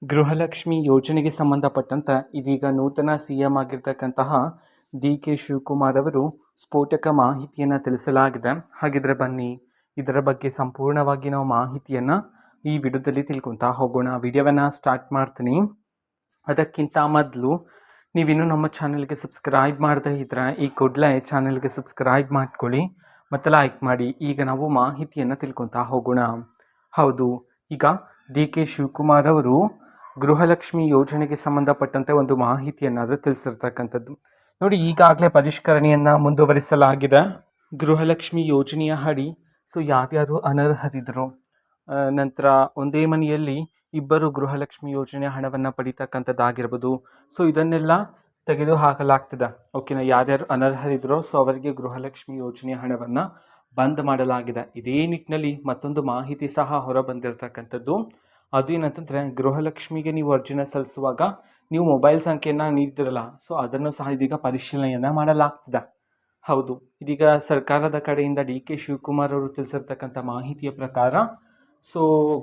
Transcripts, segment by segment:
ಗೃಹಲಕ್ಷ್ಮಿ ಯೋಜನೆಗೆ ಸಂಬಂಧಪಟ್ಟಂತೆ ಇದೀಗ ನೂತನ ಸಿಎಂ ಆಗಿರ್ತಕ್ಕಂತಹ ಡಿ.ಕೆ. ಶಿವಕುಮಾರ್ ಅವರು ಸ್ಫೋಟಕ ಮಾಹಿತಿಯನ್ನು ತಿಳಿಸಲಾಗಿದೆ. ಹಾಗಿದ್ರೆ ಬನ್ನಿ ಇದರ ಬಗ್ಗೆ ಸಂಪೂರ್ಣವಾಗಿ ನಾವು ಮಾಹಿತಿಯನ್ನು ಈ ವಿಡಿಯೋದಲ್ಲಿ ತಿಳ್ಕೊತಾ ಹೋಗೋಣ. ವಿಡಿಯೋವನ್ನು ಸ್ಟಾರ್ಟ್ ಮಾಡ್ತೀನಿ. ಅದಕ್ಕಿಂತ ಮೊದಲು ನೀವಿನ್ನೂ ನಮ್ಮ ಚಾನಲ್ಗೆ ಸಬ್ಸ್ಕ್ರೈಬ್ ಮಾಡದೇ ಇದ್ದರೆ ಈ ಕೂಡಲೇ ಚಾನಲ್ಗೆ ಸಬ್ಸ್ಕ್ರೈಬ್ ಮಾಡ್ಕೊಳ್ಳಿ ಮತ್ತು ಲೈಕ್ ಮಾಡಿ. ಈಗ ನಾವು ಮಾಹಿತಿಯನ್ನು ತಿಳ್ಕೊತಾ ಹೋಗೋಣ. ಹೌದು, ಈಗ ಡಿ.ಕೆ. ಶಿವಕುಮಾರ್ ಅವರು ಗೃಹಲಕ್ಷ್ಮಿ ಯೋಜನೆಗೆ ಸಂಬಂಧಪಟ್ಟಂತೆ ಒಂದು ಮಾಹಿತಿಯನ್ನಾದರೂ ತಿಳಿಸಿರ್ತಕ್ಕಂಥದ್ದು. ನೋಡಿ, ಈಗಾಗಲೇ ಪರಿಷ್ಕರಣೆಯನ್ನು ಮುಂದುವರಿಸಲಾಗಿದೆ. ಗೃಹಲಕ್ಷ್ಮಿ ಯೋಜನೆಯ ಅಡಿ ಯಾರ್ಯಾರು ಅನರ್ಹರಿದ್ದರು, ನಂತರ ಒಂದೇ ಮನೆಯಲ್ಲಿ ಇಬ್ಬರು ಗೃಹಲಕ್ಷ್ಮಿ ಯೋಜನೆಯ ಹಣವನ್ನು ಪಡಿತಕ್ಕಂಥದ್ದಾಗಿರ್ಬೋದು. ಇದನ್ನೆಲ್ಲ ತೆಗೆದು ಹಾಕಲಾಗ್ತದೆ. ಓಕೆನಾ? ಯಾರ್ಯಾರು ಅನರ್ಹರಿದ್ರೋ ಅವರಿಗೆ ಗೃಹಲಕ್ಷ್ಮಿ ಯೋಜನೆಯ ಹಣವನ್ನು ಬಂದ್ ಮಾಡಲಾಗಿದೆ. ಇದೇ ನಿಟ್ಟಿನಲ್ಲಿ ಮತ್ತೊಂದು ಮಾಹಿತಿ ಸಹ ಹೊರ ಬಂದಿರತಕ್ಕಂಥದ್ದು. ಅದೇನಂತಂದರೆ, ಗೃಹಲಕ್ಷ್ಮಿಗೆ ನೀವು ಅರ್ಜಿನ ಸಲ್ಲಿಸುವಾಗ ನೀವು ಮೊಬೈಲ್ ಸಂಖ್ಯೆಯನ್ನು ನೀಡಿದಿರಲ್ಲ, ಅದನ್ನು ಸಹ ಇದೀಗ ಪರಿಶೀಲನೆಯನ್ನು ಮಾಡಲಾಗ್ತದೆ. ಹೌದು, ಇದೀಗ ಸರ್ಕಾರದ ಕಡೆಯಿಂದ ಡಿ.ಕೆ. ಶಿವಕುಮಾರ್ ಅವರು ತಿಳಿಸಿರ್ತಕ್ಕಂಥ ಮಾಹಿತಿಯ ಪ್ರಕಾರ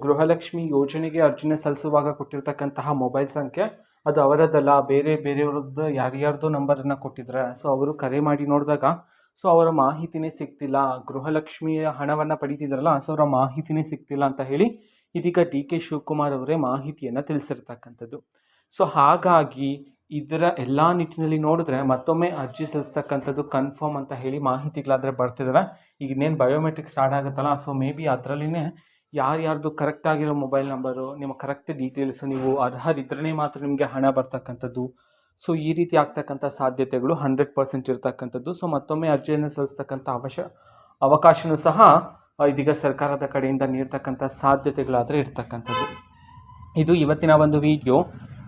ಗೃಹಲಕ್ಷ್ಮಿ ಯೋಜನೆಗೆ ಅರ್ಜಿನ ಸಲ್ಲಿಸುವಾಗ ಕೊಟ್ಟಿರ್ತಕ್ಕಂತಹ ಮೊಬೈಲ್ ಸಂಖ್ಯೆ ಅದು ಅವರದ್ದಲ್ಲ, ಬೇರೆಯವ್ರದ್ದು ಯಾರ್ಯಾರ್ದೋ ನಂಬರನ್ನು ಕೊಟ್ಟಿದ್ದಾರೆ. ಅವರು ಕರೆ ಮಾಡಿ ನೋಡಿದಾಗ ಅವರ ಮಾಹಿತಿನೇ ಸಿಗ್ತಿಲ್ಲ, ಗೃಹಲಕ್ಷ್ಮಿಯ ಹಣವನ್ನು ಪಡಿತಿದ್ದಾರಲ್ಲ ಅವರ ಮಾಹಿತಿನೇ ಸಿಗ್ತಿಲ್ಲ ಅಂತ ಹೇಳಿ ಇದೀಗ ಡಿ.ಕೆ. ಶಿವಕುಮಾರ್ ಅವರೇ ಮಾಹಿತಿಯನ್ನು ತಿಳಿಸಿರ್ತಕ್ಕಂಥದ್ದು. ಹಾಗಾಗಿ ಇದರ ಎಲ್ಲ ನಿಟ್ಟಿನಲ್ಲಿ ನೋಡಿದ್ರೆ ಮತ್ತೊಮ್ಮೆ ಅರ್ಜಿ ಸಲ್ಲಿಸ್ತಕ್ಕಂಥದ್ದು ಕನ್ಫರ್ಮ್ ಅಂತ ಹೇಳಿ ಮಾಹಿತಿಗಳಾದರೆ ಬರ್ತಿದ್ದಾವೆ. ಈಗ ಇನ್ನೇನು ಬಯೋಮೆಟ್ರಿಕ್ ಸ್ಟಾರ್ಟ್ ಆಗುತ್ತಲ್ಲ, ಮೇ ಬಿ ಅದರಲ್ಲಿನೇ ಯಾರ್ಯಾರ್ದು ಕರೆಕ್ಟ್ ಆಗಿರೋ ಮೊಬೈಲ್ ನಂಬರು, ನಿಮ್ಮ ಕರೆಕ್ಟ್ ಡೀಟೇಲ್ಸು, ನೀವು ಅರ್ಹರಿದ್ರೇ ಮಾತ್ರ ನಿಮಗೆ ಹಣ ಬರ್ತಕ್ಕಂಥದ್ದು. ಈ ರೀತಿ ಆಗ್ತಕ್ಕಂಥ ಸಾಧ್ಯತೆಗಳು 100% ಇರ್ತಕ್ಕಂಥದ್ದು. ಮತ್ತೊಮ್ಮೆ ಅರ್ಜಿಯನ್ನು ಸಲ್ಲಿಸ್ತಕ್ಕಂಥ ಅವಕಾಶವೂ ಸಹ ಇದೀಗ ಸರ್ಕಾರದ ಕಡೆಯಿಂದ ನೀಡ್ತಕ್ಕಂಥ ಸಾಧ್ಯತೆಗಳಾದರೆ ಇರ್ತಕ್ಕಂಥದ್ದು. ಇದು ಇವತ್ತಿನ ಒಂದು ವಿಡಿಯೋ.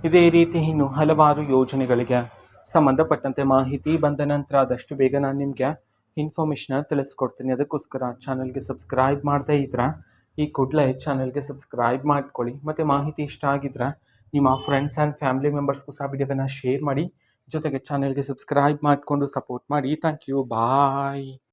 ಇದೇ ರೀತಿ ಇನ್ನು ಹಲವಾರು ಯೋಜನೆಗಳಿಗೆ ಸಂಬಂಧಪಟ್ಟಂತೆ ಮಾಹಿತಿ ಬಂದ ನಂತರ ಆದಷ್ಟು ಬೇಗ ನಾನು ನಿಮಗೆ ಇನ್ಫಾರ್ಮೇಷನ್ನ ತಿಳಿಸ್ಕೊಡ್ತೀನಿ. ಅದಕ್ಕೋಸ್ಕರ ಚಾನಲ್ಗೆ ಸಬ್ಸ್ಕ್ರೈಬ್ ಮಾಡದೇ ಇದ್ದರೆ ಈ ಕೂಡಲೇ ಚಾನಲ್ಗೆ ಸಬ್ಸ್ಕ್ರೈಬ್ ಮಾಡ್ಕೊಳ್ಳಿ. ಮತ್ತು ಮಾಹಿತಿ ಇಷ್ಟ ಆಗಿದ್ದರೆ ನಿಮ್ಮ ಫ್ರೆಂಡ್ಸ್ ಆ್ಯಂಡ್ ಫ್ಯಾಮಿಲಿ ಮೆಂಬರ್ಸ್ಗೂ ಸಹ ವಿಡಿಯೋವನ್ನು ಶೇರ್ ಮಾಡಿ. ಜೊತೆಗೆ ಚಾನಲ್ಗೆ ಸಬ್ಸ್ಕ್ರೈಬ್ ಮಾಡಿಕೊಂಡು ಸಪೋರ್ಟ್ ಮಾಡಿ. Thank you. ಬಾಯ್.